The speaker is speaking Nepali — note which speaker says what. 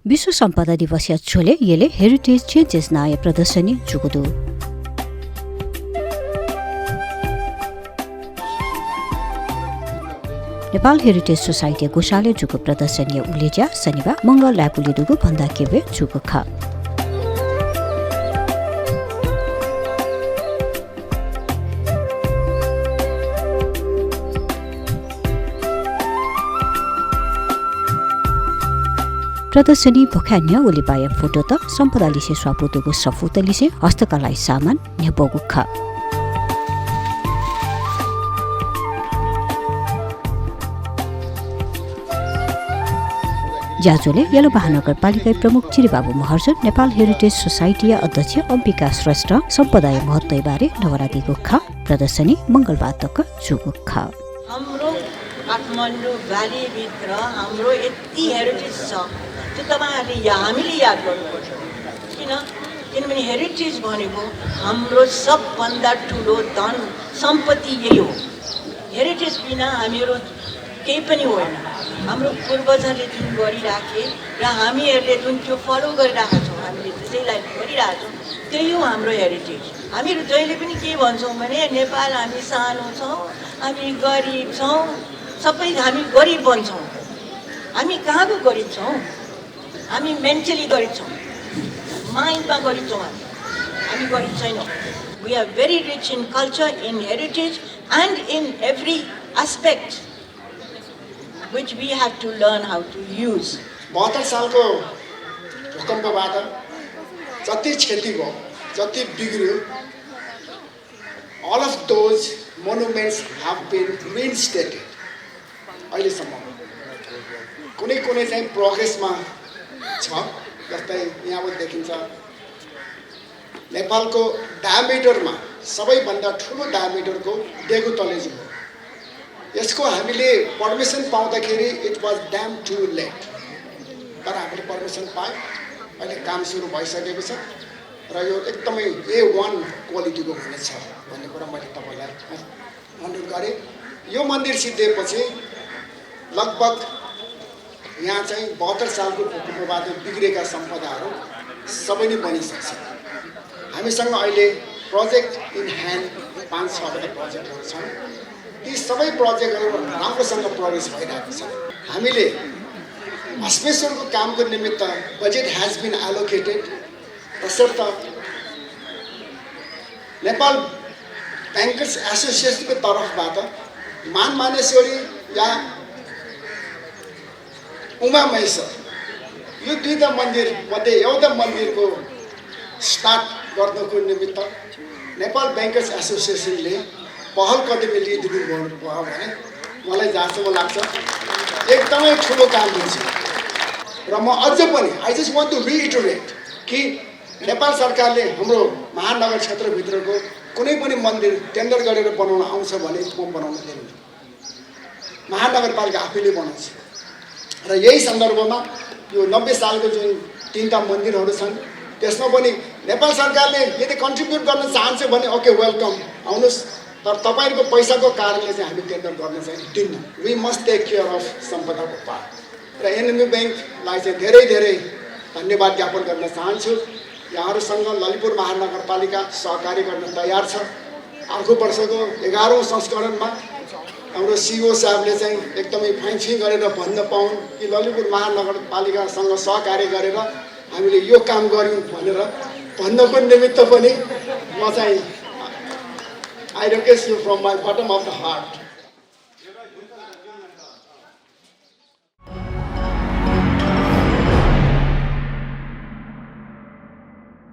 Speaker 1: विश्व सम्पदा दिवस झोले येले हेरिटेज चेन्जेस नाय प्रदर्शनी जुगुदु नेपाल हेरिटेज सोसाइटी गोशाले जुगु प्रदर्शनी उलेज्या शनिबार मंगल लापुले दुगु भन्दा केबे जुगु ख प्रदर्शनी भखान्य ओलिपाय फोटो त सम्पदा लिसे स्वापुतुगु सफुत लिसे हस्तकला सामान न्यापगु ख ज्याजोले यलो महानगरपालिका प्रमुख चिरिबाबु महर्जन नेपाल हेरिटेज सोसाइटी अध्यक्ष अम्बिका श्रेष्ठ सम्पदाय महत्त्व बारे नवरादिगु ख प्रदर्शनी मंगलबार तक जुगु ख
Speaker 2: हाम्रो काठमाडौँ भ्याली भित्र हाम्रो यति हेरिटेज छ त्यो तपाईहरुले हामीले याद गर्नुपर्छ किनभने हेरिटेज भनेको हाम्रो सबभन्दा ठुलो धन सम्पत्ति यही हो। हेरिटेज बिना हामीहरू केही पनि होइन। हाम्रो पूर्वजहरूले जुन गरिराखे र हामीहरूले जुन त्यो फलो गरिरहेका छौँ, हामीले त्यसैलाई गरिरहेका छौँ, त्यही हो हाम्रो हेरिटेज। हामीहरू जहिले पनि के भन्छौँ भने नेपाल हामी सानो छौँ, हामी गरिब छौँ, सबै हामी गरिब बन्छौँ। हामी कहाँको गरिब छौँ? हामी मेन्टली गरिब छौँ, माइन्डमा गरिब छौँ। हामी गरिब छैनौँ। We are very rich in culture, in heritage and in every aspect which we have to learn how to use.
Speaker 3: 72 सालको भूकम्पबाट जति क्षति भयो, जति बिग्रियो, all of those monuments have been reinstated. अहिलेसम्म कुनै चाहिँ प्रोग्रेसमा छ। जस्तै यहाँ देखिन्छ नेपालको डायमिटरमा सबैभन्दा ठुलो डायमिटरको डेगु तलेजु हो। यसको हामीले पर्मिसन पाउँदाखेरि it was damn too late, तर हामीले पर्मिसन पायौँ। अहिले काम सुरु भइसकेको छ र यो एकदमै A1 क्वालिटीको हुनेछ भन्ने कुरा मैले तपाईँलाई अनुरोध गरेँ। यो मन्दिर सिद्धिएपछि लगभग यहाँ चाहिँ 72 सालको भूकम्पबाट बिग्रेका सम्पदाहरू सबै नै बनिसक्छ। हामीसँग अहिले प्रोजेक्ट इन ह्यान्ड 5-6वटा प्रोजेक्टहरू छन्। ती सबै प्रोजेक्टहरू राम्रोसँग प्रोग्रेस भइरहेको छ। हामीले भस्मेश्वरको कामको निमित्त बजेट हेज बिन एलोकेटेड। तसर्थ नेपाल ब्याङ्कर्स एसोसिएसनको तर्फबाट मानमानेश्वरी या उमा महेश्वर यो दुईटा मन्दिर मध्ये एउटा मन्दिरको स्टार्ट गर्नको निमित्त नेपाल ब्याङ्कर्स एसोसिएसनले पहल कदमी लिइदिनु भयो भने मलाई जहाँसम्म लाग्छ एकदमै ठुलो काम हुन्छ। र म अझ पनि I just want to reiterate कि नेपाल सरकारले हाम्रो महानगर क्षेत्रभित्रको कुनै पनि मन्दिर टेन्डर गरेर बनाउन आउँछ भने म बनाउन दिन्छु। महानगरपालिका आफैले बनाउँछ। र यही सन्दर्भमा यो 90 सालको जुन 3टा मन्दिरहरू छन् त्यसमा पनि नेपाल सरकारले यदि कन्ट्रिब्युट गर्न चाहन्छ भने ओके वेलकम, आउनुहोस्। तर तपाईहरुको पैसाको कारणले चाहिँ हामी टेन्डर गर्न चाहिँ दिन्न। We must take care of सम्पदाको पार्ट। र एनएमबी ब्याङ्कलाई चाहिँ धेरै धेरै धन्यवाद ज्ञापन गर्न चाहन्छु। यहाँहरूसँग ललितपुर महानगरपालिका सहकारी गर्न तयार छ। अर्को वर्षको 11औं संस्करणमा हाम्रो सिओ साहबले चाहिँ एकदमै फाइनफिङ गरेर भन्न पाउन् कि ललितपुर महानगरपालिकासँग सहकार्य गरेर हामीले यो काम गर्यौँ भनेर भन्नको निमित्त पनि म चाहिँ I request you from my bottom of the heart